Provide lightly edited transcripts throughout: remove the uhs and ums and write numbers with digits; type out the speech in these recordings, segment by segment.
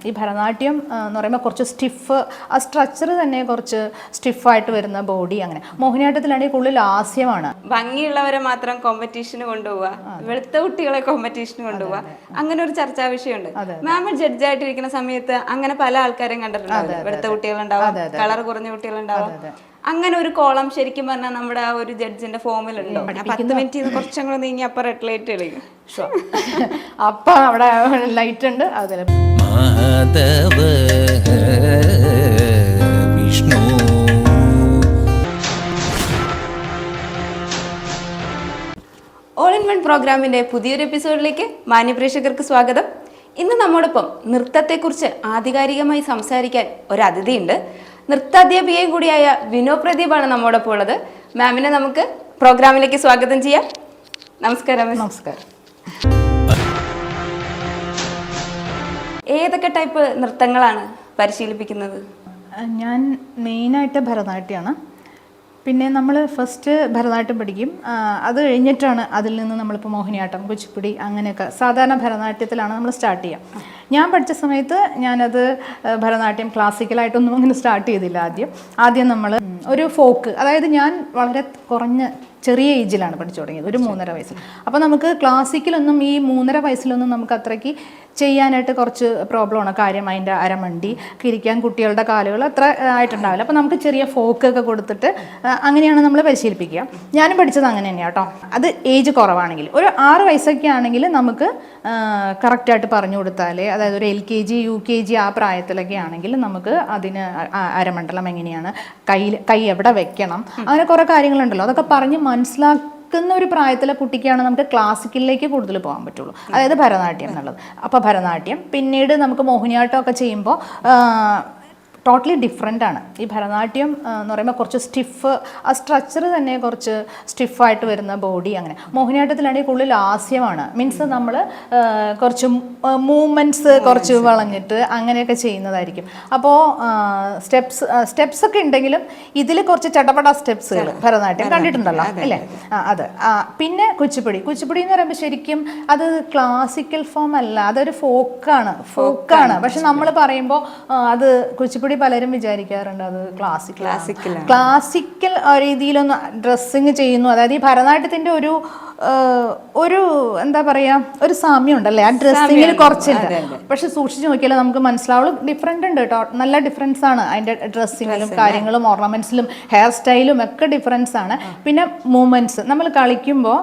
ഈ ഭരതനാട്യം എന്ന് പറയുമ്പോൾ കുറച്ച് സ്റ്റിഫ്, ആ സ്ട്രക്ചർ തന്നെ കുറച്ച് സ്റ്റിഫായിട്ട് വരുന്ന ബോഡി. അങ്ങനെ മോഹിനിയാട്ടത്തിലാണെങ്കിൽ കൂടുതൽ ലാസ്യമാണ്. ഭംഗിയുള്ളവരെ മാത്രം കോമ്പറ്റീഷന് കൊണ്ടുപോവുക, വെളുത്ത കുട്ടികളെ കോമ്പറ്റീഷന് കൊണ്ടുപോവുക, അങ്ങനെ ഒരു ചർച്ചാ വിഷയമുണ്ട്. മാം ജഡ്ജായിട്ടിരിക്കുന്ന സമയത്ത് അങ്ങനെ പല ആൾക്കാരെയും കണ്ടിട്ടുണ്ടാവും. വെളുത്ത കുട്ടികളുണ്ടാവും, കളർ കുറഞ്ഞ കുട്ടികളുണ്ടാവും. അങ്ങനെ ഒരു കോളം ശരിക്കും പറഞ്ഞാൽ നമ്മുടെ ആ ഒരു ജഡ്ജിന്റെ ഫോമിലുണ്ടോ? 10 മിനിറ്റ് കുറച്ചും കൂടെ നീങ്ങി അപ്പൊ റെഡ് ലൈറ്റ് കളിക്കും. അപ്പൊ അവിടെ ലൈറ്റ് ഉണ്ട്. അതിൽ വിഷ്ണു ഓൾ ഇൻ വൺ പ്രോഗ്രാമിന്റെ പുതിയൊരു എപ്പിസോഡിലേക്ക് മാന്യപ്രേക്ഷകർക്ക് സ്വാഗതം. ഇന്ന് നമ്മോടൊപ്പം നൃത്തത്തെക്കുറിച്ച് ആധികാരികമായി സംസാരിക്കാൻ ഒരു അതിഥിയുണ്ട്. നൃത്താധ്യാപികയും കൂടിയായ വിനോ പ്രദീപാണ് നമ്മോടൊപ്പം ഉള്ളത്. മാമിനെ നമുക്ക് പ്രോഗ്രാമിലേക്ക് സ്വാഗതം ചെയ്യാം. നമസ്കാരം. നമസ്കാരം. ഏതൊക്കെ ടൈപ്പ് നൃത്തങ്ങളാണ് പരിശീലിപ്പിക്കുന്നത്? ഞാൻ മെയിനായിട്ട് ഭരതനാട്യമാണ്. പിന്നെ നമ്മൾ ഫസ്റ്റ് ഭരതനാട്യം പഠിക്കും. അത് കഴിഞ്ഞിട്ടാണ് അതിൽ നിന്ന് നമ്മളിപ്പോൾ മോഹിനിയാട്ടം, കുച്ചിപ്പുടി അങ്ങനെയൊക്കെ സാധാരണ ഭരതനാട്യത്തിലാണ് നമ്മൾ സ്റ്റാർട്ട് ചെയ്യുക. ഞാൻ പഠിച്ച സമയത്ത് ഞാനത് ഭരതനാട്യം ക്ലാസിക്കലായിട്ടൊന്നും അങ്ങനെ സ്റ്റാർട്ട് ചെയ്തില്ല. ആദ്യം നമ്മൾ ഒരു ഫോക്ക്, അതായത് ഞാൻ വളരെ ചെറിയ ഏജിലാണ് പഠിച്ചു തുടങ്ങിയത്, ഒരു 3.5 വയസ്സിൽ. അപ്പോൾ നമുക്ക് ക്ലാസിക്കലൊന്നും ഈ 3.5 വയസ്സിലൊന്നും നമുക്ക് അത്രയ്ക്ക് ചെയ്യാനായിട്ട് കുറച്ച് പ്രോബ്ലമാണ്. കാര്യം അതിൻ്റെ അരമണ്ടി ഇരിക്കാൻ കുട്ടികളുടെ കാലുകൾ അത്ര ആയിട്ടുണ്ടാവില്ല. അപ്പോൾ നമുക്ക് ചെറിയ ഫോക്കൊക്കെ കൊടുത്തിട്ട് അങ്ങനെയാണ് നമ്മൾ പരിശീലിപ്പിക്കുക. ഞാനും പഠിച്ചത് അങ്ങനെ തന്നെയാണ് കേട്ടോ. അത് ഏജ് കുറവാണെങ്കിൽ, ഒരു 6 വയസ്സൊക്കെ ആണെങ്കിൽ നമുക്ക് കറക്റ്റായിട്ട് പറഞ്ഞു കൊടുത്താൽ, അതായത് ഒരു LKG UKG ആ പ്രായത്തിലൊക്കെ ആണെങ്കിൽ നമുക്ക് അതിന് അരമണ്ഡലം എങ്ങനെയാണ്, കൈ എവിടെ വെക്കണം, അങ്ങനെ കുറേ കാര്യങ്ങളുണ്ടല്ലോ. അതൊക്കെ പറഞ്ഞ് മനസ്സിലാക്കുന്ന ഒരു പ്രായത്തിലെ കുട്ടിക്കാണ് നമുക്ക് ക്ലാസിക്കലിലേക്ക് കൂടുതൽ പോകാൻ പറ്റുള്ളൂ, അതായത് ഭരതനാട്യം എന്നുള്ളത്. അപ്പോൾ ഭരതനാട്യം, പിന്നീട് നമുക്ക് മോഹിനിയാട്ടം ഒക്കെ ചെയ്യുമ്പോൾ ടോട്ടലി ഡിഫറെൻ്റ് ആണ്. ഈ ഭരതനാട്യം എന്ന് പറയുമ്പോൾ കുറച്ച് സ്റ്റിഫ്, ആ സ്ട്രക്ചർ തന്നെ കുറച്ച് സ്റ്റിഫായിട്ട് വരുന്ന ബോഡി. അങ്ങനെ മോഹിനിയാട്ടത്തിലാണെങ്കിൽ കൂടുതൽ ലാസ്യമാണ്. മീൻസ് നമ്മൾ കുറച്ച് മൂവ്മെൻറ്റ്സ് കുറച്ച് വളഞ്ഞിട്ട് അങ്ങനെയൊക്കെ ചെയ്യുന്നതായിരിക്കും. അപ്പോൾ സ്റ്റെപ്സ് ഒക്കെ ഉണ്ടെങ്കിലും ഇതിൽ കുറച്ച് ചട്ടപ്പട സ്റ്റെപ്സുകൾ ഭരതനാട്യം കണ്ടിട്ടുണ്ടല്ലോ അല്ലേ? അത് പിന്നെ കുച്ചിപ്പുടി എന്ന് പറയുമ്പോൾ ശരിക്കും അത് ക്ലാസിക്കൽ ഫോം അല്ല, അതൊരു ഫോക്കാണ്. പക്ഷെ നമ്മൾ പറയുമ്പോൾ അത് കുച്ചിപ്പുടി പലരും വിചാരിക്കാറുണ്ട് അത് ക്ലാസിക്കൽ രീതിയിലൊന്ന് ഡ്രസ്സിങ് ചെയ്യുന്നു. അതായത് ഈ ഭരതനാട്യത്തിന്റെ ഒരു എന്താ പറയാ, ഒരു സാമ്യം ഉണ്ടല്ലേ ആ ഡ്രസ്സിങ്ങിൽ കുറച്ചുണ്ട്. പക്ഷെ സൂക്ഷിച്ച് നോക്കിയാൽ നമുക്ക് മനസ്സിലാവുള്ളൂ, ഡിഫറെന്റ് ഉണ്ട് കേട്ടോ. നല്ല ഡിഫറൻസ് ആണ് അതിന്റെ ഡ്രസ്സിങ്ങിലും കാര്യങ്ങളും ഓർണമെന്റ്സിലും ഹെയർ സ്റ്റൈലും ഒക്കെ ഡിഫറൻസ് ആണ്. പിന്നെ മൂവ്മെന്റ്സ് നമ്മൾ കളിക്കുമ്പോൾ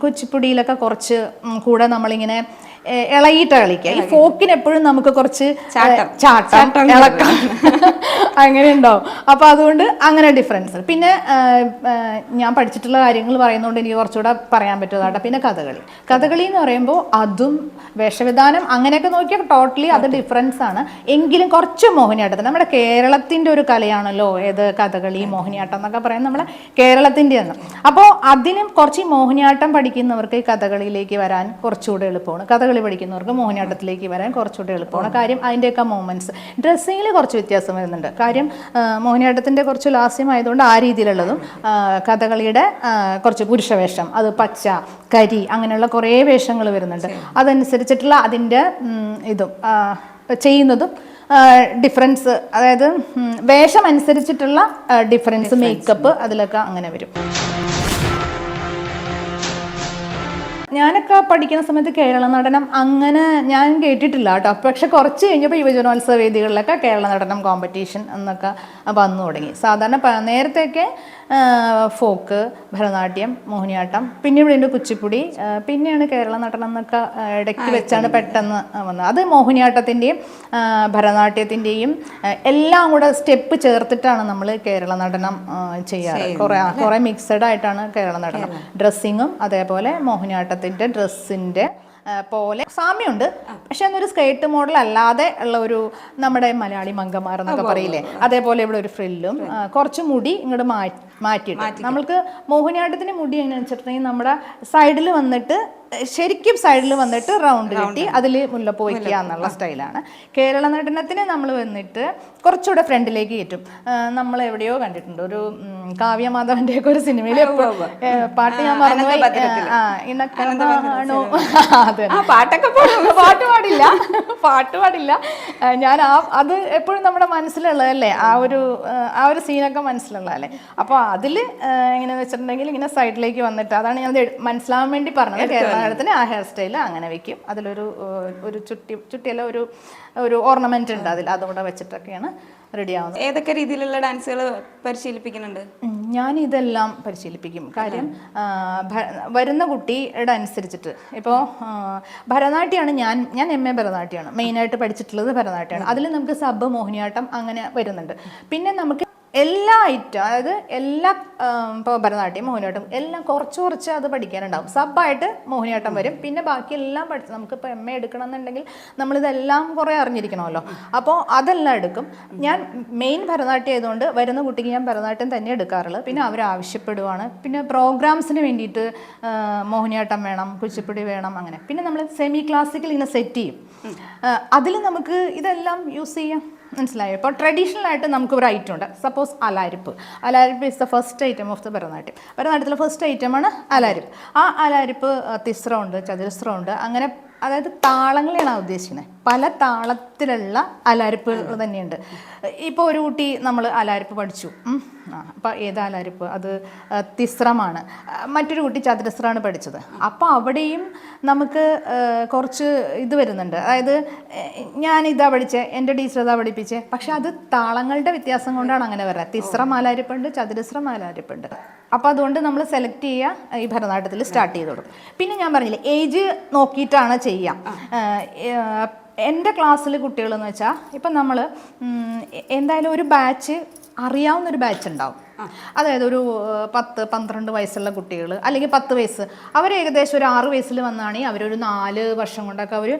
കുച്ചിപ്പുടിയിലൊക്കെ കുറച്ച് കൂടെ നമ്മളിങ്ങനെ ഇളകിയിട്ട് കളിക്കുക. ഈ ഫോക്കിന് എപ്പോഴും നമുക്ക് കുറച്ച് ചാട്ടം ഇളക്കാം അങ്ങനെ ഉണ്ടാവും. അപ്പോൾ അതുകൊണ്ട് അങ്ങനെ ഡിഫറൻസ്. പിന്നെ ഞാൻ പഠിച്ചിട്ടുള്ള കാര്യങ്ങൾ പറയുന്നതുകൊണ്ട് എനിക്ക് കുറച്ചുകൂടെ പറയാൻ പറ്റുന്നതാട്ടോ. പിന്നെ കഥകളി എന്ന് പറയുമ്പോൾ അതും വേഷവിധാനം അങ്ങനെയൊക്കെ നോക്കിയാൽ ടോട്ടലി അത് ഡിഫറൻസ് ആണ്. എങ്കിലും കുറച്ച് മോഹിനിയാട്ടത്തിന് നമ്മുടെ കേരളത്തിൻ്റെ ഒരു കലയാണല്ലോ ഏത് കഥകളി, മോഹിനിയാട്ടം എന്നൊക്കെ പറയുന്നത് നമ്മുടെ കേരളത്തിൻ്റെ ആണ്. അപ്പോൾ അതിനും കുറച്ച് മോഹിനിയാട്ടം പഠിക്കുന്നവർക്ക് ഈ കഥകളിയിലേക്ക് വരാൻ കുറച്ചുകൂടെ എളുപ്പമാണ്. കഥകളി പഠിക്കുന്നവർക്ക് മോഹിനിയാട്ടത്തിലേക്ക് വരാൻ കുറച്ചുകൂടെ എളുപ്പമാണ്. കാര്യം അതിൻ്റെയൊക്കെ മൂവ്മെൻറ്റ്സ് ഡ്രസ്സിങ്ങിൽ കുറച്ച് വ്യത്യാസം വരുന്നുണ്ട്. കാര്യം മോഹിനിയാട്ടത്തിൻ്റെ കുറച്ച് ലാസ്യമായതുകൊണ്ട് ആ രീതിയിലുള്ളതും, കഥകളിയുടെ കുറച്ച് പുരുഷവേഷം, അത് പച്ച, കരി അങ്ങനെയുള്ള കുറേ വേഷങ്ങൾ വരുന്നുണ്ട്. അതനുസരിച്ചിട്ടുള്ള അതിൻ്റെ ഇതും ചെയ്യുന്നതും ഡിഫറൻസ്, അതായത് വേഷം അനുസരിച്ചിട്ടുള്ള ഡിഫറൻസ്, മേക്കപ്പ് അതിലൊക്കെ അങ്ങനെ വരും. ഞാനൊക്കെ പഠിക്കുന്ന സമയത്ത് കേരള നടനം അങ്ങനെ ഞാൻ കേട്ടിട്ടില്ല കേട്ടോ. പക്ഷെ കുറച്ച് കഴിഞ്ഞപ്പോൾ യുവജനോത്സവ വേദികളിലൊക്കെ കേരള നടനം കോമ്പറ്റീഷൻ എന്നൊക്കെ വന്നു തുടങ്ങി. സാധാരണ നേരത്തെയൊക്കെ ഫോക്ക്, ഭരതനാട്യം, മോഹിനിയാട്ടം, പിന്നെ ഇവിടെ കുച്ചിപ്പുടി, പിന്നെയാണ് കേരള നടനം എന്നൊക്കെ ഇടയ്ക്ക് വെച്ചാണ് പെട്ടെന്ന് വന്നത്. അത് മോഹിനിയാട്ടത്തിൻ്റെയും ഭരതനാട്യത്തിൻ്റെയും എല്ലാം കൂടെ സ്റ്റെപ്പ് ചേർത്തിട്ടാണ് നമ്മൾ കേരള നടനം ചെയ്യാറ്. കുറേ മിക്സഡ് ആയിട്ടാണ് കേരള നടനം. ഡ്രസ്സിങ്ങും അതേപോലെ മോഹിനിയാട്ടത്തിൻ്റെ ഡ്രസ്സിൻ്റെ പോലെ സാമ്യമുണ്ട്. പക്ഷെ അന്നൊരു സ്കേർട്ട് മോഡൽ അല്ലാതെ ഉള്ള ഒരു നമ്മുടെ മലയാളി മങ്കമാർ എന്നൊക്കെ പറയില്ലേ, അതേപോലെ ഇവിടെ ഒരു ഫ്രില്ലും കുറച്ച് മുടി ഇങ്ങോട്ട് മാറ്റിയിട്ട് നമ്മൾക്ക് മോഹിനിയാട്ടത്തിന് മുടി എങ്ങനെയാണെന്ന് വെച്ചിട്ടുണ്ടെങ്കിൽ നമ്മുടെ സൈഡിൽ വന്നിട്ട് ശരിക്കും സൈഡിൽ വന്നിട്ട് റൗണ്ട് കെട്ടി അതിൽ മുല്ലപ്പൂ വയ്ക്കുക എന്നുള്ള സ്റ്റൈലാണ്. കേരള നടനത്തിന് നമ്മൾ വന്നിട്ട് കുറച്ചുകൂടെ ഫ്രണ്ടിലേക്ക് കയറ്റും. നമ്മൾ എവിടെയോ കണ്ടിട്ടുണ്ട് ഒരു കാവ്യമാധവന്റെ ഒക്കെ ഒരു സിനിമയിൽ പാട്ട് ഞാൻ മറന്നുപോയി. പാട്ട് പാടില്ല ഞാൻ അത് എപ്പോഴും നമ്മുടെ മനസ്സിലുള്ളതല്ലേ, ആ ഒരു സീനൊക്കെ മനസ്സിലുള്ളതല്ലേ. അപ്പോൾ അതിൽ എങ്ങനെയാന്ന് വെച്ചിട്ടുണ്ടെങ്കിൽ ഇങ്ങനെ സൈഡിലേക്ക് വന്നിട്ട്, അതാണ് ഞാൻ മനസ്സിലാവാൻ വേണ്ടി പറഞ്ഞത്. കേരള നടനത്തിന് ആ ഹെയർ സ്റ്റൈൽ അങ്ങനെ വെക്കും. അതിലൊരു ചുട്ടിയല്ല ഒരു ഓർണമെന്റ് ഉണ്ട് അതിൽ, അതുകൂടെ വെച്ചിട്ടൊക്കെയാണ് റെഡി ആവുന്നത്. ഏതൊക്കെ രീതിയിലുള്ള ഡാൻസുകൾ പരിശീലിപ്പിക്കുന്നുണ്ട്? ഞാൻ ഇതെല്ലാം പരിശീലിപ്പിക്കും. കാര്യം വരുന്ന കുട്ടിയുടെ അനുസരിച്ചിട്ട്. ഇപ്പോൾ ഭരതനാട്യമാണ് ഞാൻ MA ഭരതനാട്യമാണ് മെയിനായിട്ട് പഠിച്ചിട്ടുള്ളത്. ഭരതനാട്യമാണ്. അതിൽ നമുക്ക് സബ്, മോഹിനിയാട്ടം അങ്ങനെ വരുന്നുണ്ട്. പിന്നെ നമുക്ക് എല്ലാ ഐറ്റം, അതായത് എല്ലാ ഇപ്പോൾ ഭരതനാട്യം, മോഹിനിയാട്ടം എല്ലാം കുറച്ച് അത് പഠിക്കാനുണ്ടാവും. സബ്ബായിട്ട് മോഹിനിയാട്ടം വരും. പിന്നെ ബാക്കി എല്ലാം നമുക്കിപ്പോൾ MA എടുക്കണം എന്നുണ്ടെങ്കിൽ നമ്മളിതെല്ലാം കുറേ അറിഞ്ഞിരിക്കണമല്ലോ. അപ്പോൾ അതെല്ലാം എടുക്കും. ഞാൻ മെയിൻ ഭരതനാട്യം ആയതുകൊണ്ട് വരുന്ന കുട്ടിക്ക് ഞാൻ ഭരതനാട്യം തന്നെ എടുക്കാറുള്ളത്. പിന്നെ അവർ ആവശ്യപ്പെടുവാണ്. പിന്നെ പ്രോഗ്രാംസിന് വേണ്ടിയിട്ട് മോഹിനിയാട്ടം വേണം, കുച്ചിപ്പുടി വേണം, അങ്ങനെ. പിന്നെ നമ്മൾ സെമി ക്ലാസിക്കൽ ഇങ്ങനെ സെറ്റ് ചെയ്യും. അതിൽ നമുക്ക് ഇതെല്ലാം യൂസ് ചെയ്യാം. മനസ്സിലായോ? ഇപ്പോൾ ട്രഡീഷണൽ ആയിട്ട് നമുക്ക് ഒരു ഐറ്റം ഉണ്ട്. Suppose Alarippu is the first item of the Bharatanatyam. ഭരതനാട്യത്തിലെ ഫസ്റ്റ് ഐറ്റമാണ് അലാരിപ്പ്. ആ അലാരിപ്പ് തിസ്രമുണ്ട്, ചതുരസ്രമുണ്ട്, അങ്ങനെ. അതായത് താളങ്ങളെയാണ് ഉദ്ദേശിക്കുന്നത്. പല താളത്തിലുള്ള അലാരിപ്പുകൾ തന്നെയുണ്ട്. ഇപ്പോൾ ഒരു കുട്ടി നമ്മൾ അലാരിപ്പ് പഠിച്ചു. അപ്പോൾ ഏത് അലാരിപ്പ്? അത് തിസ്രമാണ്. മറ്റൊരു കുട്ടി ചതുരസ്രമാണ് പഠിച്ചത്. അപ്പോൾ അവിടെയും നമുക്ക് കുറച്ച് ഇത് വരുന്നുണ്ട്. അതായത് ഞാനിതാ പഠിച്ചേ, എൻ്റെ ടീച്ചർ ഇതാ പഠിപ്പിച്ചേ, പക്ഷെ അത് താളങ്ങളുടെ വ്യത്യാസം കൊണ്ടാണ് അങ്ങനെ വരുന്നത്. തിസ്രം അലാരിപ്പുണ്ട്, ചതുരസ്രം അലാരിപ്പുണ്ട്. അപ്പോൾ അതുകൊണ്ട് നമ്മൾ സെലക്ട് ചെയ്യുക ഈ ഭരതനാട്യത്തിൽ സ്റ്റാർട്ട് ചെയ്ത് കൊടുക്കും. പിന്നെ ഞാൻ പറഞ്ഞില്ലേ, ഏജ് നോക്കിയിട്ടാണ് ചെയ്യുക. എൻ്റെ ക്ലാസ്സിൽ കുട്ടികളെന്ന് വെച്ചാൽ ഇപ്പം നമ്മൾ എന്തായാലും ഒരു ബാച്ച് അറിയാവുന്നൊരു ബാച്ച് ഉണ്ടാവും. അതായത് ഒരു 10-12 വയസ്സുള്ള കുട്ടികൾ, അല്ലെങ്കിൽ 10 വയസ്സ്, അവർ ഏകദേശം ഒരു 6 വയസ്സിൽ വന്നാണെങ്കിൽ അവരൊരു 4 വർഷം കൊണ്ടൊക്കെ അവർ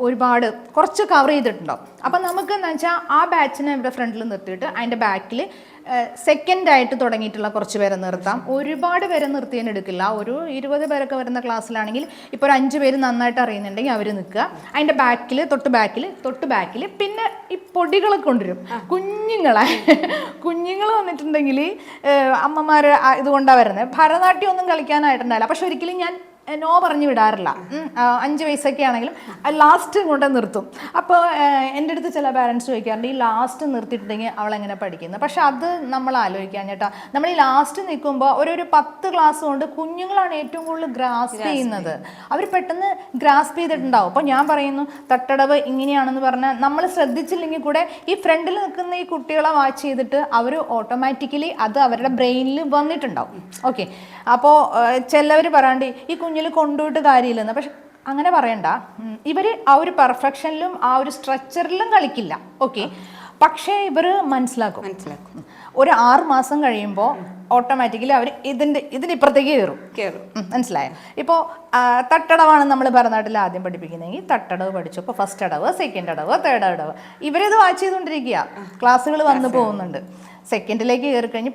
ഒരുപാട് കുറച്ച് കവർ ചെയ്തിട്ടുണ്ടാവും. അപ്പം നമുക്ക് എന്താ വെച്ചാൽ ആ ബാച്ചിനെ ഇവിടെ ഫ്രണ്ടിൽ നിർത്തിയിട്ട് അതിൻ്റെ ബാക്കിൽ സെക്കൻഡായിട്ട് തുടങ്ങിയിട്ടുള്ള കുറച്ച് പേരെ നിർത്താം. ഒരുപാട് പേരെ നിർത്തിയാൽ എടുക്കില്ല. ഒരു 20 പേരൊക്കെ വരുന്ന ക്ലാസ്സിലാണെങ്കിൽ ഇപ്പോൾ ഒരു 5 പേര് നന്നായിട്ട് അറിയുന്നുണ്ടെങ്കിൽ അവർ നിൽക്കുക. അതിൻ്റെ ബാക്കിൽ തൊട്ട് ബാക്കിൽ പിന്നെ ഈ പൊടികളെ കൊണ്ടുവരും. കുഞ്ഞുങ്ങൾ വന്നിട്ടുണ്ടെങ്കിൽ അമ്മമാർ ഇതുകൊണ്ടാണ് വരുന്നത്. ഭരതനാട്യം ഒന്നും കളിക്കാനായിട്ടുണ്ടാവില്ല. പക്ഷെ ഒരിക്കലും ഞാൻ നോ പറഞ്ഞു വിടാറില്ല. 5 വയസ്സൊക്കെ ആണെങ്കിലും ലാസ്റ്റ് കൊണ്ട് നിർത്തും. അപ്പോൾ എൻ്റെ അടുത്ത് ചില പാരൻസ് ചോദിക്കാറുണ്ട്, ഈ ലാസ്റ്റ് നിർത്തിയിട്ടുണ്ടെങ്കിൽ അവളെങ്ങനെ പഠിക്കുന്നത്? പക്ഷെ അത് നമ്മൾ ആലോചിക്കാൻ ചേട്ടാ, നമ്മൾ ഈ ലാസ്റ്റ് നിൽക്കുമ്പോൾ ഒരു 10 ക്ലാസ് കൊണ്ട് കുഞ്ഞുങ്ങളാണ് ഏറ്റവും കൂടുതൽ ഗ്രാസ്പ് ചെയ്യുന്നത്. അവർ പെട്ടെന്ന് ഗ്രാസ്പ് ചെയ്തിട്ടുണ്ടാവും. അപ്പോൾ ഞാൻ പറയുന്നു, തട്ടടവ് ഇങ്ങനെയാണെന്ന് പറഞ്ഞാൽ നമ്മൾ ശ്രദ്ധിച്ചില്ലെങ്കിൽ കൂടെ ഈ ഫ്രണ്ടിൽ നിൽക്കുന്ന ഈ കുട്ടികളെ വാച്ച് ചെയ്തിട്ട് അവർ ഓട്ടോമാറ്റിക്കലി അത് അവരുടെ ബ്രെയിനിൽ വന്നിട്ടുണ്ടാവും. ഓക്കെ. അപ്പോൾ ചിലവർ പറയാണ്ട് ഈ കുഞ്ഞിൽ കൊണ്ടുപോയിട്ട് കാര്യമില്ലെന്ന്. പക്ഷെ അങ്ങനെ പറയണ്ട. ഇവർ ആ ഒരു പെർഫെക്ഷനിലും ആ ഒരു സ്ട്രക്ചറിലും കളിക്കില്ല. ഓക്കെ. പക്ഷേ ഇവർ മനസ്സിലാക്കും. ഒരു 6 മാസം കഴിയുമ്പോൾ ഓട്ടോമാറ്റിക്കലി അവർ ഇതിനിപ്പുറത്തേക്ക് കയറും. മനസ്സിലായോ? ഇപ്പോൾ തട്ടടവാണ് നമ്മൾ ഭരതനാട്യത്തിൽ ആദ്യം പഠിപ്പിക്കുന്നതെങ്കിൽ തട്ടടവ് പഠിച്ചു. ഇപ്പോൾ ഫസ്റ്റ് അടവ്, സെക്കൻഡ് അടവ്, തേർഡ് അടവ്, ഇവരിത് വാച്ച് ചെയ്തുകൊണ്ടിരിക്കുക. ക്ലാസ്സുകൾ വന്നു പോകുന്നുണ്ട്. സെക്കൻഡിലേക്ക് കയറി കഴിഞ്ഞ്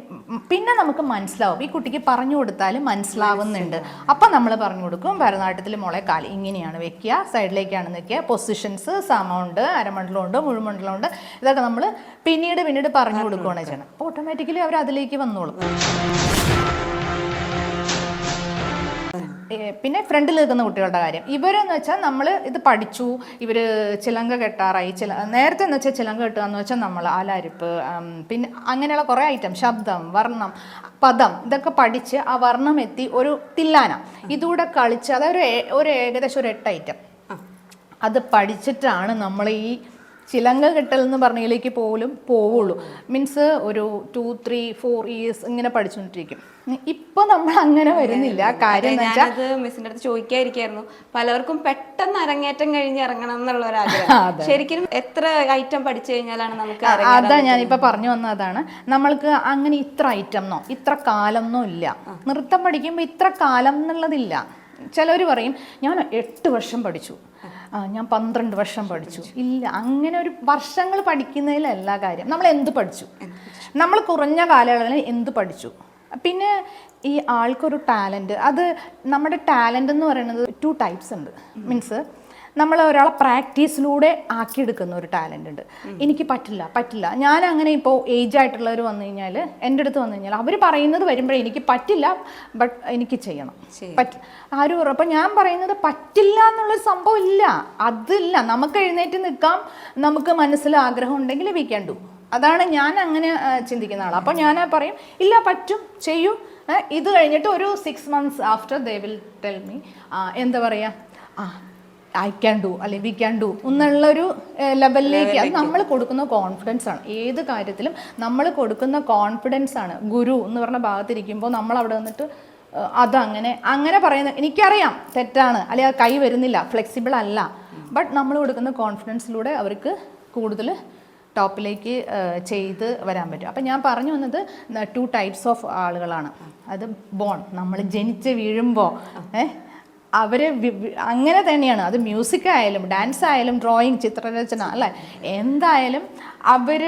പിന്നെ നമുക്ക് മനസ്സിലാവും. ഈ കുട്ടിക്ക് പറഞ്ഞു കൊടുത്താലും മനസ്സിലാവുന്നുണ്ട്. അപ്പം നമ്മൾ പറഞ്ഞു കൊടുക്കും, ഭരതനാട്യത്തിൽ മോളെ കാല് ഇങ്ങനെയാണ് വെക്കുക, സൈഡിലേക്കാണ് നിൽക്കുക, പൊസിഷൻസ്, സമമുണ്ട്, അരമണ്ഡലമുണ്ട്, മുഴുമണ്ഡലമുണ്ട്, ഇതൊക്കെ നമ്മൾ പിന്നീട് പറഞ്ഞു കൊടുക്കുകയാണ് ചെയ്യണം. അപ്പോൾ ഓട്ടോമാറ്റിക്കലി അവർ അതിലേക്ക് വന്നോളും. പിന്നെ ഫ്രണ്ടിൽ നിൽക്കുന്ന കുട്ടികളുടെ കാര്യം, ഇവരെന്ന് വെച്ചാൽ നമ്മൾ ഇത് പഠിച്ചു, ഇവർ ചിലങ്ക കെട്ടാറായി. നേരത്തെ എന്ന് വെച്ചാൽ ചിലങ്ക കെട്ടുക എന്ന് വെച്ചാൽ നമ്മൾ ആലാരിപ്പ്, പിന്നെ അങ്ങനെയുള്ള കുറേ ഐറ്റം, ശബ്ദം, വർണ്ണം, പദം, ഇതൊക്കെ പഠിച്ച് ആ വർണ്ണം എത്തി ഒരു തില്ലാന ഇതുകൂടെ കളിച്ച്, അതൊരു ഏകദേശം ഒരു 8 ഐറ്റം അത് പഠിച്ചിട്ടാണ് നമ്മൾ ഈ ചിലങ്ക കെട്ടൽ എന്ന് പറഞ്ഞതിലേക്ക് പോലും പോവുള്ളൂ. മീൻസ് ഒരു 2-3-4 ഇയേഴ്സ് ഇങ്ങനെ പഠിച്ചുകൊണ്ടിരിക്കും. ഇപ്പൊ നമ്മൾ അങ്ങനെ വരുന്നില്ല. കാര്യം മിസ്സിന്റെ അടുത്ത് ചോദിക്കാതിരിക്കായിരുന്നു, പലവർക്കും പെട്ടെന്ന് അരങ്ങേറ്റം കഴിഞ്ഞ് ഇറങ്ങണം എന്നുള്ള ഒരു ആഗ്രഹം. ശരിക്കും എത്ര ഐറ്റം പഠിച്ചു കഴിഞ്ഞാലാണ് നമുക്ക്? അതാ ഞാനിപ്പോ പറഞ്ഞു വന്നതാണ്. നമ്മൾക്ക് അങ്ങനെ ഇത്ര ഐറ്റം എന്നോ ഇത്ര കാലം എന്നോ ഇല്ല. നൃത്തം പഠിക്കുമ്പോൾ ഇത്ര കാലം എന്നുള്ളതില്ല. ചിലവർ പറയും ഞാൻ 8 വർഷം പഠിച്ചു, ഞാൻ 12 വർഷം പഠിച്ചു. ഇല്ല, അങ്ങനെ ഒരു വർഷങ്ങൾ പഠിക്കുന്നതിലല്ല കാര്യം. നമ്മൾ എന്ത് പഠിച്ചു, നമ്മൾ കുറഞ്ഞ കാലയളവിൽ എന്ത് പഠിച്ചു. പിന്നെ ഈ ആൾക്കൊരു ടാലൻറ്റ്, അത് നമ്മുടെ ടാലൻ്റ് എന്ന് പറയുന്നത് 2 ടൈപ്സ് ഉണ്ട്. മീൻസ് നമ്മൾ ഒരാളെ പ്രാക്ടീസിലൂടെ ആക്കിയെടുക്കുന്ന ഒരു ടാലൻ്റ് ഉണ്ട്. എനിക്ക് പറ്റില്ല ഞാൻ അങ്ങനെ ഇപ്പോൾ ഏജ് ആയിട്ടുള്ളവർ വന്നു കഴിഞ്ഞാൽ, എൻ്റെ അടുത്ത് വന്നു കഴിഞ്ഞാൽ അവർ പറയുന്നത് വരുമ്പോഴേ എനിക്ക് പറ്റില്ല, ബട്ട് എനിക്ക് ചെയ്യണം, ആരും പറയും. അപ്പം ഞാൻ പറയുന്നത് പറ്റില്ല എന്നുള്ളൊരു സംഭവം ഇല്ല, അതില്ല. നമുക്ക് എഴുന്നേറ്റ് നിൽക്കാം, നമുക്ക് മനസ്സിൽ ആഗ്രഹം ഉണ്ടെങ്കിൽ വി ക്യാൻ ഡു. അതാണ് ഞാൻ അങ്ങനെ ചിന്തിക്കുന്ന ആളാണ്. അപ്പോൾ ഞാൻ പറയും ഇല്ല, പറ്റും, ചെയ്യൂ. ഇത് കഴിഞ്ഞിട്ട് ഒരു 6 months after they will tell me എന്താ പറയുക, ഐ ക്യാൻ ഡു അല്ലെങ്കിൽ വി ക്യാൻ ഡു എന്നുള്ളൊരു ലെവലിലേക്ക്. അത് നമ്മൾ കൊടുക്കുന്ന കോൺഫിഡൻസ് ആണ്. ഏത് കാര്യത്തിലും നമ്മൾ കൊടുക്കുന്ന കോൺഫിഡൻസ് ആണ്. ഗുരു എന്ന് പറഞ്ഞ ഭാഗത്തിരിക്കുമ്പോൾ നമ്മൾ അവിടെ വന്നിട്ട് അങ്ങനെ പറയുന്നത് എനിക്കറിയാം തെറ്റാണ്, അല്ലെങ്കിൽ കൈ വരുന്നില്ല, ഫ്ലെക്സിബിൾ അല്ല, ബട്ട് നമ്മൾ കൊടുക്കുന്ന കോൺഫിഡൻസിലൂടെ അവർക്ക് കൂടുതൽ ടോപ്പിലേക്ക് ചെയ്ത് വരാൻ പറ്റും. അപ്പം ഞാൻ പറഞ്ഞു വന്നത് 2 ടൈപ്സ് ഓഫ് ആളുകളാണ്. അത് ബോൺ, നമ്മൾ ജനിച്ച് വീഴുമ്പോൾ അവർ അങ്ങനെ തന്നെയാണ്. അത് മ്യൂസിക് ആയാലും ഡാൻസ് ആയാലും ഡ്രോയിങ്, ചിത്രരചന, അല്ലേ, എന്തായാലും അവർ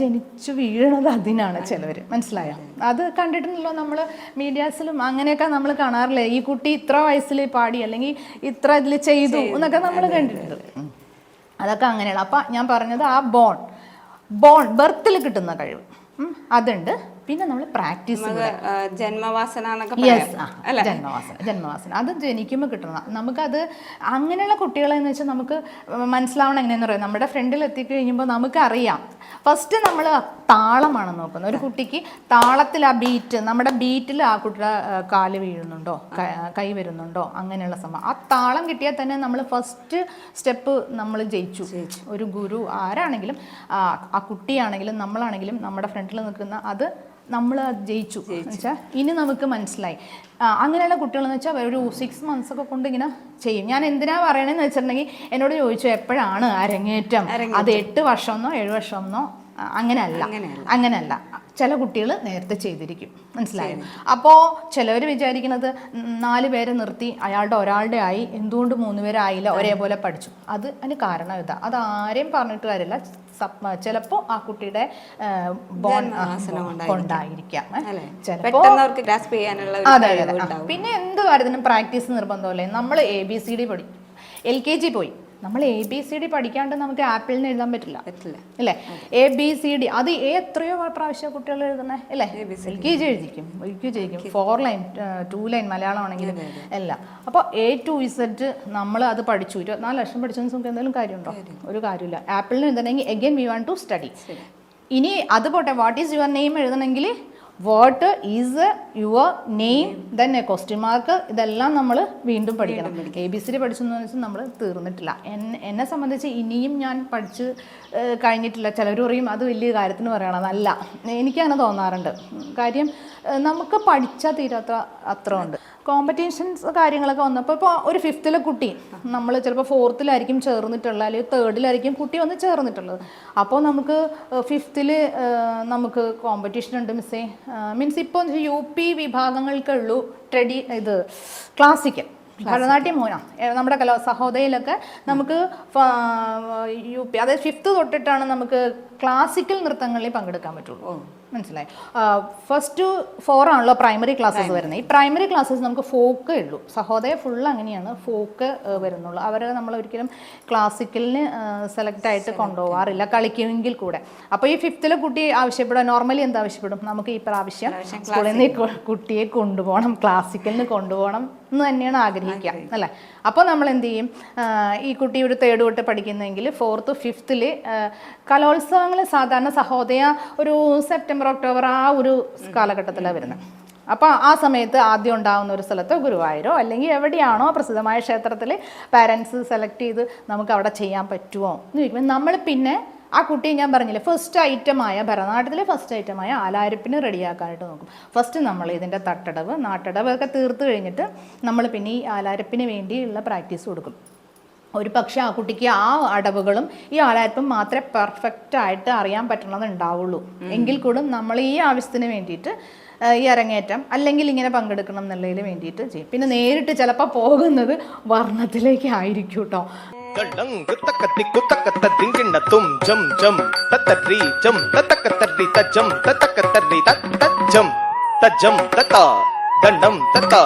ജനിച്ചു വീഴണത് അതിനാണ്. ചിലവർ, മനസ്സിലായോ? അത് കണ്ടിട്ടുണ്ടല്ലോ നമ്മൾ മീഡിയാസിലും അങ്ങനെയൊക്കെ നമ്മൾ കാണാറില്ലേ, ഈ കുട്ടി ഇത്ര വയസ്സിൽ പാടി അല്ലെങ്കിൽ ഇത്ര ഇതിൽ ചെയ്തു എന്നൊക്കെ നമ്മൾ കണ്ടിട്ടുണ്ട്. അതൊക്കെ അങ്ങനെയാണ്. അപ്പം ഞാൻ പറഞ്ഞത് ആ ബർത്തിൽ കിട്ടുന്ന കഴിവ് അതുണ്ട്. പിന്നെ നമ്മൾ പ്രാക്ടീസ്, ജന്മവാസന, ജന്മവാസന അത് ജനിക്കുമ്പോൾ കിട്ടണം. നമുക്കത് അങ്ങനെയുള്ള കുട്ടികളെന്ന് വെച്ചാൽ നമുക്ക് മനസ്സിലാവണം എങ്ങനെയെന്ന് പറയാം. നമ്മുടെ ഫ്രണ്ടിൽ എത്തിക്കഴിയുമ്പോൾ നമുക്കറിയാം. ഫസ്റ്റ് നമ്മൾ താളമാണ് നോക്കുന്നത്. ഒരു കുട്ടിക്ക് താളത്തിൽ ആ ബീറ്റ്, നമ്മുടെ ബീറ്റിൽ ആ കുട്ടിയുടെ കാല് വീഴുന്നുണ്ടോ, കൈ വരുന്നുണ്ടോ, അങ്ങനെയുള്ള സംഭവം. ആ താളം കിട്ടിയാൽ തന്നെ നമ്മൾ ഫസ്റ്റ് സ്റ്റെപ്പ് നമ്മൾ ജയിച്ചു. ഒരു ഗുരു ആരാണെങ്കിലും, ആ കുട്ടിയാണെങ്കിലും നമ്മളാണെങ്കിലും നമ്മുടെ ഫ്രണ്ടിൽ നിൽക്കുന്ന അത് നമ്മൾ ജയിച്ചു വെച്ചാൽ ഇനി നമുക്ക് മനസ്സിലായി. അങ്ങനെയുള്ള കുട്ടികളെന്ന് വെച്ചാൽ ഒരു 6 months ഒക്കെ കൊണ്ട് ഇങ്ങനെ ചെയ്യും. ഞാൻ എന്തിനാ പറയണമെന്ന് വെച്ചിട്ടുണ്ടെങ്കിൽ എന്നോട് ചോദിച്ചു എപ്പോഴാണ് അരങ്ങേറ്റം, അത് 8 വർഷമെന്നോ 7 വർഷമെന്നോ, അങ്ങനെയല്ല. ചില കുട്ടികൾ നേരത്തെ ചെയ്തിരിക്കും, മനസ്സിലായോ? അപ്പോൾ ചിലവർ വിചാരിക്കുന്നത് 4 പേരെ നിർത്തി ഒരാളുടെ ആയി, എന്തുകൊണ്ട് 3 പേരായില്ല, ഒരേപോലെ പഠിച്ചു. അതിന് കാരണം ഇതാ, അത് ആരെയും പറഞ്ഞിട്ട് കാര്യമില്ല. ചിലപ്പോൾ ആ കുട്ടിയുടെ കൊണ്ടായിരിക്കാം. പിന്നെ എന്ത് കാര്യത്തിനും പ്രാക്ടീസ് നിർബന്ധമല്ലേ. നമ്മൾ ABCD പഠിക്കും, LKG പോയി, നമ്മൾ ABCD പഠിക്കാണ്ട് നമുക്ക് ആപ്പിളിന് എഴുതാൻ പറ്റില്ല അല്ലേ? ABCD അത് എത്രയോ പ്രാവശ്യം കുട്ടികൾ എഴുതണേ അല്ലേ? LKG എഴുതിക്കും, 4 ലൈൻ 2 ലൈൻ മലയാളം ആണെങ്കിലും എല്ലാം. അപ്പോൾ A to Z നമ്മൾ അത് പഠിച്ചു. 24 ലക്ഷം പഠിച്ചെന്ന് നമുക്ക് എന്തെങ്കിലും കാര്യമുണ്ടോ? ഒരു കാര്യമില്ല. ആപ്പിളിന് എഴുതണമെങ്കിൽ again we want to study. ഇനി അത് പോട്ടെ, വാട്ട് ഈസ് യുവർ നെയിം എഴുതണമെങ്കിൽ what is your name, then a question mark, ഇതെല്ലാം നമ്മൾ വീണ്ടും പഠിക്കണം. ABCD പഠിച്ചെന്ന് വെച്ചാൽ നമ്മൾ തീർന്നിട്ടില്ല. എന്നെ സംബന്ധിച്ച് ഇനിയും ഞാൻ പഠിച്ച് കഴിഞ്ഞിട്ടില്ല. ചിലർ പറയും അത് വലിയ കാര്യത്തിന് പറയണതല്ല, എനിക്കങ്ങനെ തോന്നാറുണ്ട്. കാര്യം നമുക്ക് പഠിച്ചാൽ തീരാത്ത അത്ര ഉണ്ട്. കോമ്പറ്റീഷൻസ് കാര്യങ്ങളൊക്കെ വന്നപ്പോൾ ഇപ്പോൾ ഒരു 5th കുട്ടി നമ്മൾ ചിലപ്പോൾ 4th ചേർന്നിട്ടുള്ള, അല്ലെങ്കിൽ 3rd കുട്ടി വന്ന് ചേർന്നിട്ടുള്ളത്. അപ്പോൾ നമുക്ക് 5th നമുക്ക് കോമ്പറ്റീഷൻ ഉണ്ട് മിസ്സേ. മീൻസ് ഇപ്പോൾ UP വിഭാഗങ്ങൾക്കുള്ളൂ ഇത് ക്ലാസിക്കൽ ഭരതനാട്യം മൂലം. നമ്മുടെ സഹോദയയിലൊക്കെ നമുക്ക് UP, അതായത് 5th തൊട്ടിട്ടാണ് നമുക്ക് ക്ലാസിക്കൽ നൃത്തങ്ങളിൽ പങ്കെടുക്കാൻ പറ്റുള്ളൂ. മനസ്സിലായി? 1 to 4 ആണല്ലോ പ്രൈമറി ക്ലാസ്സസ് വരുന്നത്. ഈ പ്രൈമറി ക്ലാസ്സസ് നമുക്ക് ഫോക്ക് ഉള്ളൂ. സഹോദയ ഫുൾ അങ്ങനെയാണ്, ഫോക്ക് വരുന്നുള്ളൂ. അവരെ നമ്മൾ ഒരിക്കലും ക്ലാസിക്കലിന് സെലക്ട് ആയിട്ട് കൊണ്ടുപോകാറില്ല, കളിക്കുമെങ്കിൽ കൂടെ. അപ്പോൾ ഈ 5th കുട്ടി ആവശ്യപ്പെടുക, നോർമലി എന്താ ആവശ്യപ്പെടും, നമുക്ക് ഈ പ്രാവശ്യം സ്കൂളിൽ നിന്ന് കുട്ടിയെ കൊണ്ടുപോകണം, ക്ലാസിക്കലിന് കൊണ്ടുപോകണം എന്ന് തന്നെയാണ് ആഗ്രഹിക്കുക അല്ലേ? അപ്പോൾ നമ്മൾ എന്ത് ചെയ്യും, ഈ കുട്ടി ഒരു 3rd തൊട്ട് പഠിക്കുന്നെങ്കിൽ 4th 5th കലോത്സവങ്ങൾ സാധാരണ സഹോദയ ഒരു സെപ്റ്റംബർ ഒക്ടോബർ ആ ഒരു കാലഘട്ടത്തിലാണ് വരുന്നത്. അപ്പോൾ ആ സമയത്ത് ആദ്യം ഉണ്ടാകുന്ന ഒരു സ്ഥലത്ത് ഗുരുവായൂരോ അല്ലെങ്കിൽ എവിടെയാണോ പ്രസിദ്ധമായ ക്ഷേത്രത്തിൽ പാരൻസ് സെലക്ട് ചെയ്ത് നമുക്ക് അവിടെ ചെയ്യാൻ പറ്റുമോ എന്ന് ചോദിക്കുമ്പോൾ നമ്മൾ പിന്നെ ആ കുട്ടിയെ ഞാൻ പറഞ്ഞില്ലേ ഭരതനാട്യത്തിലെ ഫസ്റ്റ് ഐറ്റമായ ആലാരപ്പിന് റെഡിയാക്കാനായിട്ട് നോക്കും. ഫസ്റ്റ് നമ്മൾ ഇതിൻ്റെ തട്ടടവ് നാട്ടടവൊക്കെ തീർത്ത് കഴിഞ്ഞിട്ട് നമ്മൾ പിന്നെ ഈ ആലാരപ്പിന് വേണ്ടിയുള്ള പ്രാക്ടീസ് കൊടുക്കും. ഒരു പക്ഷേ ആ കുട്ടിക്ക് ആ അടവുകളും ഈ ആലാരപ്പും മാത്രമേ പെർഫെക്റ്റായിട്ട് അറിയാൻ പറ്റണമെന്നുണ്ടാവുള്ളൂ. എങ്കിൽ കൂടെ നമ്മൾ ഈ ആവശ്യത്തിന് വേണ്ടിയിട്ട് ഈ അരങ്ങേറ്റം അല്ലെങ്കിൽ ഇങ്ങനെ പങ്കെടുക്കണം എന്നുള്ളതിന് വേണ്ടിയിട്ട് ചെയ്യും. പിന്നെ നേരിട്ട് ചിലപ്പോൾ പോകുന്നത് വർണ്ണത്തിലേക്ക് ആയിരിക്കും കേട്ടോ. Dalang takati kutakata dingina tum jam jam tatari jam tatakatari tajam tatakatari tajam tajam tata dandam tata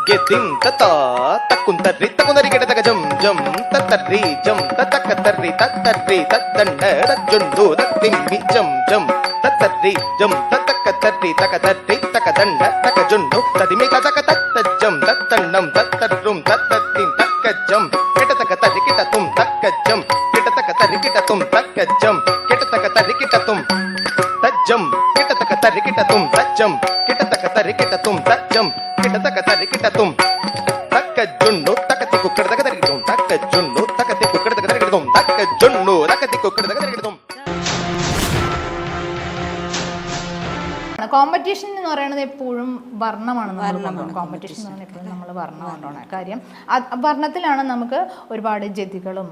gedim tata takuntari takunari kedataga jam jam tatari jam tatakatari tatari tatanda rajundu tatimmi jam jam tatari jam tatakatari takatari takadanda takajundu tadimi tatakata tajam tatannam tatarum tatatin takajam ketataka kita tum takajam ketataka kita tum takajam ketataka kita tum tajam ketataka kita tum tajam ketataka kita tum tajam ketataka kita tum takajunnu takati kukkada takadaritum takajunnu takati kukkada takadaritum takajunnu takati kukkada takadaritum. Competition എന്ന് പറയുന്നത് എപ്പോഴും വർണ്ണമാണ് നമ്മൾ competition എന്ന് പറയുന്നത് എപ്പോഴും നമ്മൾ വർണ്ണമാണ് കാര്യം. വർണ്ണത്തിലാണ് നമുക്ക് ഒരുപാട് ജതികളും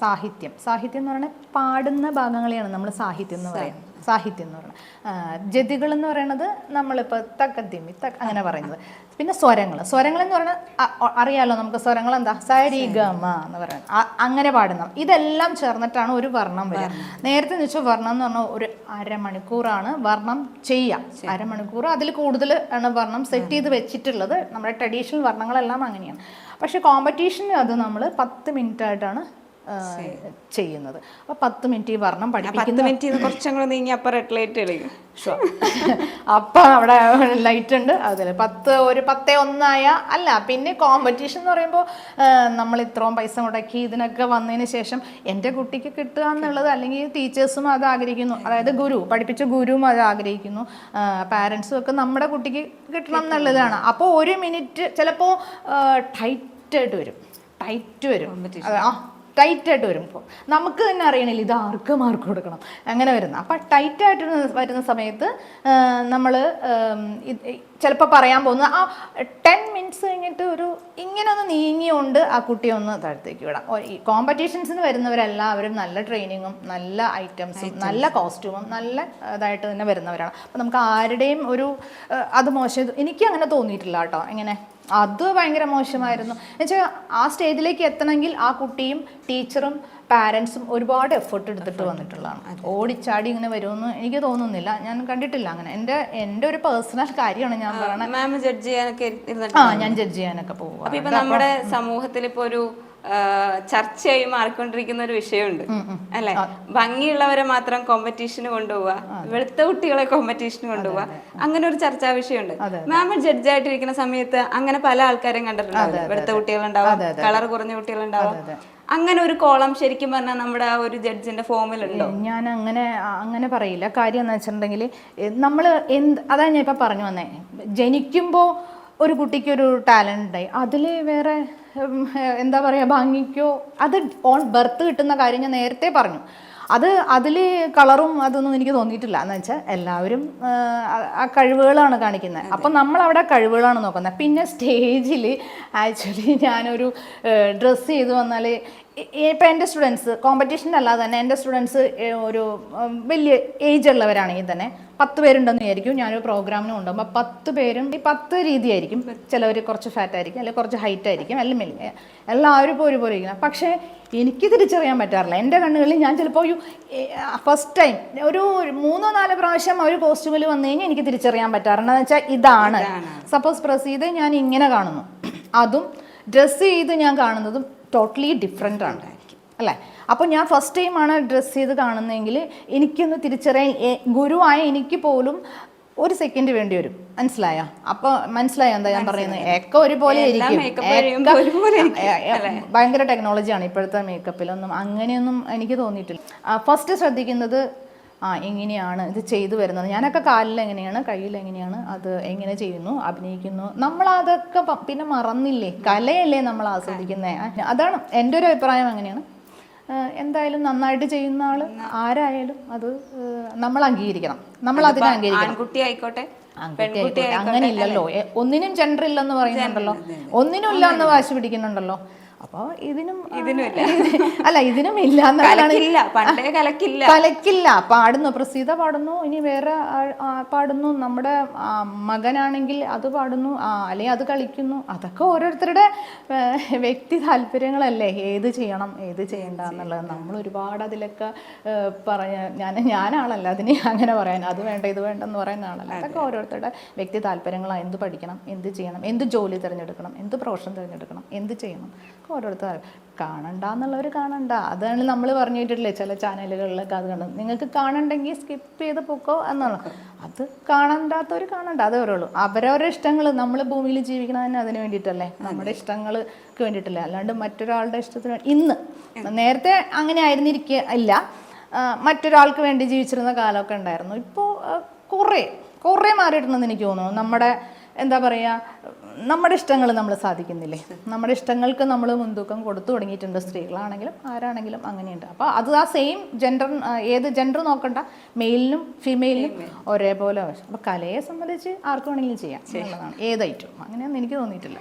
സാഹിത്യം എന്ന് പറയുന്നത് പാടുന്ന ഭാഗങ്ങളെയാണ് നമ്മൾ സാഹിത്യം എന്ന് പറയുന്നത്. സാഹിത്യം എന്ന് പറയുന്നത് ജതികൾ എന്ന് പറയുന്നത് നമ്മളിപ്പോൾ തക്കത്തിമ്മി അങ്ങനെ പറയുന്നത്. പിന്നെ സ്വരങ്ങൾ എന്ന് പറഞ്ഞാൽ അറിയാലോ നമുക്ക് സ്വരങ്ങൾ എന്താ സരി ഗ മ എന്ന് പറയുന്നത് അങ്ങനെ പാടുന്ന ഇതെല്ലാം ചേർന്നിട്ടാണ് ഒരു വർണ്ണം വരിക. നേരത്തെ എന്ന് വെച്ചാൽ വർണ്ണം എന്ന് പറഞ്ഞാൽ ഒരു അരമണിക്കൂറാണ് വർണ്ണം ചെയ്യാം. അരമണിക്കൂർ അതിൽ കൂടുതൽ ആണ് വർണ്ണം സെറ്റ് ചെയ്ത് വെച്ചിട്ടുള്ളത്. നമ്മുടെ ട്രഡീഷണൽ വർണ്ണങ്ങളെല്ലാം അങ്ങനെയാണ്. പക്ഷെ കോമ്പറ്റീഷന് അത് നമ്മൾ 10 മിനിറ്റ് ആയിട്ടാണ് ചെയ്യുന്നത്. അപ്പൊ 10 മിനിറ്റ് ഈ വർണ്ണം പഠിപ്പിക്കുന്നത് അപ്പൊ അവിടെ ലൈറ്റ് ഉണ്ട് അതിൽ 10:01 അല്ല. പിന്നെ കോമ്പറ്റീഷൻ എന്ന് പറയുമ്പോൾ നമ്മൾ ഇത്രയും പൈസ മുടക്കി ഇതിനൊക്കെ വന്നതിന് ശേഷം എൻ്റെ കുട്ടിക്ക് കിട്ടുക എന്നുള്ളത്, അല്ലെങ്കിൽ ടീച്ചേഴ്സും അത് ആഗ്രഹിക്കുന്നു, അതായത് പഠിപ്പിച്ച ഗുരുവും അത് ആഗ്രഹിക്കുന്നു, പാരൻസും ഒക്കെ നമ്മുടെ കുട്ടിക്ക് കിട്ടണം എന്നുള്ളതാണ്. അപ്പോൾ 1 മിനിറ്റ് ചിലപ്പോൾ ടൈറ്റായിട്ട് വരും. ടൈറ്റായിട്ട് വരുമ്പോൾ നമുക്ക് തന്നെ അറിയണില്ല ഇത് ആർക്ക് മാർക്ക് കൊടുക്കണം അങ്ങനെ വരുന്നത്. അപ്പം ടൈറ്റായിട്ട് വരുന്ന സമയത്ത് നമ്മൾ ചിലപ്പോൾ പറയാൻ പോകുന്നത് 10 മിനിറ്റ്സ് കഴിഞ്ഞിട്ട് ഇങ്ങനെ ഒന്ന് നീങ്ങിയോണ്ട് ആ കുട്ടിയെ ഒന്ന് താഴത്തേക്ക് വിടാം. ഈ കോമ്പറ്റീഷൻസിന് വരുന്നവരെല്ലാവരും നല്ല ട്രെയിനിങ്ങും നല്ല ഐറ്റംസും നല്ല കോസ്റ്റ്യൂമും നല്ല ഇതായിട്ട് തന്നെ വരുന്നവരാണ്. അപ്പം നമുക്ക് ആരുടെയും അത് മോശം എനിക്ക് അങ്ങനെ തോന്നിയിട്ടില്ല കേട്ടോ. എങ്ങനെ അത് ഭയങ്കര മോശമായിരുന്നു എന്നുവെച്ചാൽ ആ സ്റ്റേജിലേക്ക് എത്തണമെങ്കിൽ ആ കുട്ടിയും ടീച്ചറും പാരൻസും ഒരുപാട് എഫേർട്ട് എടുത്തിട്ട് വന്നിട്ടുള്ളതാണ്. ഓടിച്ചാടി ഇങ്ങനെ വരുമെന്ന് എനിക്ക് തോന്നുന്നില്ല. ഞാൻ കണ്ടിട്ടില്ല അങ്ങനെ. എൻ്റെ ഒരു പേഴ്സണൽ കാര്യമാണ് ഞാൻ പറയുന്നത്. മാം ജഡ്ജ് ചെയ്യാനൊക്കെ ഞാൻ ജഡ്ജ് ചെയ്യാനൊക്കെ പോകും. അപ്പൊ ഇപ്പൊ നമ്മുടെ സമൂഹത്തിൽ ഇപ്പൊ ഒരു ചർച്ചയായി മാറിക്കൊണ്ടിരിക്കുന്ന ഒരു വിഷയമുണ്ട് അല്ലെ. ഭംഗിയുള്ളവരെ മാത്രം കോമ്പറ്റീഷന് കൊണ്ടുപോവുക, വെളുത്ത കുട്ടികളെ കോമ്പറ്റീഷന് കൊണ്ടുപോവുക, അങ്ങനെ ഒരു ചർച്ചാ വിഷയമുണ്ട്. മാം ജഡ്ജായിട്ടിരിക്കുന്ന സമയത്ത് അങ്ങനെ പല ആൾക്കാരെയും കണ്ടിട്ടുണ്ടാവും. വെളുത്ത കുട്ടികളുണ്ടാവും, കളർ കുറഞ്ഞ കുട്ടികളുണ്ടാവും. അങ്ങനെ ഒരു കോളം ശരിക്കും പറഞ്ഞാൽ നമ്മുടെ ആ ഒരു ജഡ്ജിന്റെ ഫോമിലുണ്ടോ? ഞാൻ അങ്ങനെ പറയില്ല. കാര്യം എന്ന് വെച്ചിട്ടുണ്ടെങ്കിൽ നമ്മൾ അതാ ഞാൻ ഇപ്പം പറഞ്ഞു വന്നേ, ജനിക്കുമ്പോൾ ഒരു കുട്ടിക്കൊരു ടാലൻ്റ് ഉണ്ടായി, അതിൽ വേറെ എന്താ പറയുക ഭംഗിക്കോ അത് ഓൺ ബർത്ത് കിട്ടുന്ന കാര്യം ഞാൻ നേരത്തെ പറഞ്ഞു. അതിൽ കളറും അതൊന്നും എനിക്ക് തോന്നിയിട്ടില്ല. എന്ന് വെച്ചാൽ എല്ലാവരും ആ കഴിവുകളാണ് കാണിക്കുന്നത്. അപ്പം നമ്മളവിടെ കഴിവുകളാണ് നോക്കുന്നത്. പിന്നെ സ്റ്റേജിൽ ആക്ച്വലി ഞാനൊരു ഡ്രസ്സ് ചെയ്ത് വന്നാൽ ഇപ്പം എൻ്റെ സ്റ്റുഡൻസ് കോമ്പറ്റീഷൻ അല്ലാതെ തന്നെ എൻ്റെ സ്റ്റുഡൻസ് ഒരു വലിയ ഏജ് ഉള്ളവരാണെങ്കിൽ തന്നെ 10 പേരുണ്ടെന്ന് വിചാരിക്കും. ഞാനൊരു പ്രോഗ്രാമിന് കൊണ്ടുപോകുമ്പോൾ 10 പേരും ഈ 10 രീതിയായിരിക്കും. ചിലവർ കുറച്ച് ഫാറ്റ് ആയിരിക്കും, അല്ലെങ്കിൽ കുറച്ച് ഹൈറ്റ് ആയിരിക്കും, എല്ലാവരും ഇപ്പോൾ ഒരുപോലെ ഇരിക്കണം. പക്ഷേ എനിക്ക് തിരിച്ചറിയാൻ പറ്റാറില്ല. എൻ്റെ കണ്ണുകളിൽ ഞാൻ ചിലപ്പോൾ ഫസ്റ്റ് ടൈം ഒരു 3-4 പ്രാവശ്യം ഒരു കോസ്റ്റ്യൂമിൽ വന്നു കഴിഞ്ഞാൽ എനിക്ക് തിരിച്ചറിയാൻ പറ്റാറുണ്ട്. എന്ന് വെച്ചാൽ ഇതാണ്. സപ്പോസ് പ്രസ് ചെയ്ത് ഞാൻ ഇങ്ങനെ കാണുന്നു, അതും ഡ്രസ്സ് ചെയ്ത് ഞാൻ കാണുന്നതും ടോട്ടലി ഡിഫറെൻ്റ് ആണ് അല്ലേ. അപ്പോൾ ഞാൻ ഫസ്റ്റ് ടൈമാണ് ഡ്രസ്സ് ചെയ്ത് കാണുന്നതെങ്കിൽ എനിക്കൊന്ന് തിരിച്ചറിയാൻ ഗുരുവായ എനിക്ക് പോലും 1 സെക്കൻഡ് വേണ്ടി വരും. മനസ്സിലായോ? അപ്പോൾ മനസ്സിലായോ എന്താ ഞാൻ പറയുന്നത്? ഒക്കെ ഒരുപോലെ ഇരിക്കും. ഭയങ്കര ടെക്നോളജിയാണ് ഇപ്പോഴത്തെ മേക്കപ്പിലൊന്നും. അങ്ങനെയൊന്നും എനിക്ക് തോന്നിയിട്ടില്ല. ഫസ്റ്റ് ശ്രദ്ധിക്കുന്നത് എങ്ങനെയാണ് ഇത് ചെയ്തു വരുന്നത്. ഞാനൊക്കെ കാലിൽ എങ്ങനെയാണ്, കയ്യിൽ എങ്ങനെയാണ്, അത് എങ്ങനെ ചെയ്യുന്നു, അഭിനയിക്കുന്നു. നമ്മളതൊക്കെ പിന്നെ മറന്നില്ലേ, കലയല്ലേ നമ്മൾ ആസ്വദിക്കുന്നത്. അതാണ് എൻ്റെ ഒരു അഭിപ്രായം. അങ്ങനെയാണ്. എന്തായാലും നന്നായിട്ട് ചെയ്യുന്ന ആള് ആരായാലും അത് നമ്മൾ അംഗീകരിക്കണം. നമ്മൾ അതിനെ അംഗീകരിക്കണം. ആൺകുട്ടി ആയിക്കോട്ടെ അങ്ങനെ ഇല്ലല്ലോ. ഒന്നിനും ജെൻഡർ ഇല്ലെന്ന് പറയുന്നുണ്ടല്ലോ, ഒന്നിനും ഇല്ല എന്ന് വാശി പിടിക്കുന്നുണ്ടല്ലോ. അപ്പോൾ ഇതിനും ഇല്ല. അല്ല ഇതിനും ഇല്ല എന്നുള്ളതാണ്. പണ്ടേ കലക്കില്ല. പാടുന്നു, പ്രസീത പാടുന്നു, ഇനി വേറെ പാടുന്നു, നമ്മുടെ മകനാണെങ്കിൽ അത് പാടുന്നു, അല്ലെങ്കിൽ അത് കളിക്കുന്നു. അതൊക്കെ ഓരോരുത്തരുടെ വ്യക്തി താല്പര്യങ്ങളല്ലേ, ഏത് ചെയ്യണം ഏത് ചെയ്യണ്ട എന്നുള്ളത്. നമ്മൾ ഒരുപാട് അതിലൊക്കെ ഞാനാണല്ല അതിന് അങ്ങനെ പറയാൻ, അത് വേണ്ട ഇത് വേണ്ടെന്ന് പറയുന്ന ആളല്ല. അതൊക്കെ ഓരോരുത്തരുടെ വ്യക്തി താല്പര്യങ്ങളാണ്. എന്ത് പഠിക്കണം, എന്ത് ചെയ്യണം, എന്ത് ജോലി തിരഞ്ഞെടുക്കണം, എന്ത് പ്രൊഫഷൻ തിരഞ്ഞെടുക്കണം, എന്ത് ചെയ്യണം, ഓരോരുത്തർ കാണണ്ട എന്നുള്ളവർ കാണണ്ട. അതാണ് നമ്മൾ പറഞ്ഞിട്ടില്ലേ ചില ചാനലുകളിലൊക്കെ അത് കണ്ടത്. നിങ്ങൾക്ക് കാണണ്ടെങ്കിൽ സ്കിപ്പ് ചെയ്ത് പൊക്കോ എന്നുള്ളത്. അത് കാണണ്ടാത്തവർ കാണണ്ട, അതേ പറയുള്ളൂ. അവരവരുടെ ഇഷ്ടങ്ങൾ, നമ്മൾ ഭൂമിയിൽ ജീവിക്കണം തന്നെ അതിന് വേണ്ടിയിട്ടല്ലേ, നമ്മുടെ ഇഷ്ടങ്ങൾക്ക് വേണ്ടിയിട്ടല്ലേ, അല്ലാണ്ട് മറ്റൊരാളുടെ ഇഷ്ടത്തിന് ഇന്ന്. നേരത്തെ അങ്ങനെ ആയിരുന്നിരിക്കില്ല, മറ്റൊരാൾക്ക് വേണ്ടി ജീവിച്ചിരുന്ന കാലമൊക്കെ ഉണ്ടായിരുന്നു. ഇപ്പോൾ കുറേ മാറിയിട്ടുണ്ടെന്ന് എനിക്ക് തോന്നുന്നു. നമ്മുടെ എന്താ പറയുക, നമ്മുടെ ഇഷ്ടങ്ങൾ നമ്മൾ സാധിക്കുന്നില്ലേ, നമ്മുടെ ഇഷ്ടങ്ങൾക്ക് നമ്മൾ മുൻതൂക്കം കൊടുത്തു തുടങ്ങിയിട്ടുണ്ട്. സ്ത്രീകളാണെങ്കിലും ആരാണെങ്കിലും അങ്ങനെയുണ്ട്. അപ്പോൾ അത് ആ സെയിം ജെൻഡർ, ഏത് ജെൻഡർ നോക്കണ്ട, മെയിലിനും ഫീമെയിലിനും ഒരേപോലെ. അപ്പോൾ കലയെ സംബന്ധിച്ച് ആർക്ക് വേണമെങ്കിലും ചെയ്യാം എന്നുള്ളതാണ്, ഏതായിട്ടും. അങ്ങനെയൊന്നും എനിക്ക് തോന്നിയിട്ടില്ല.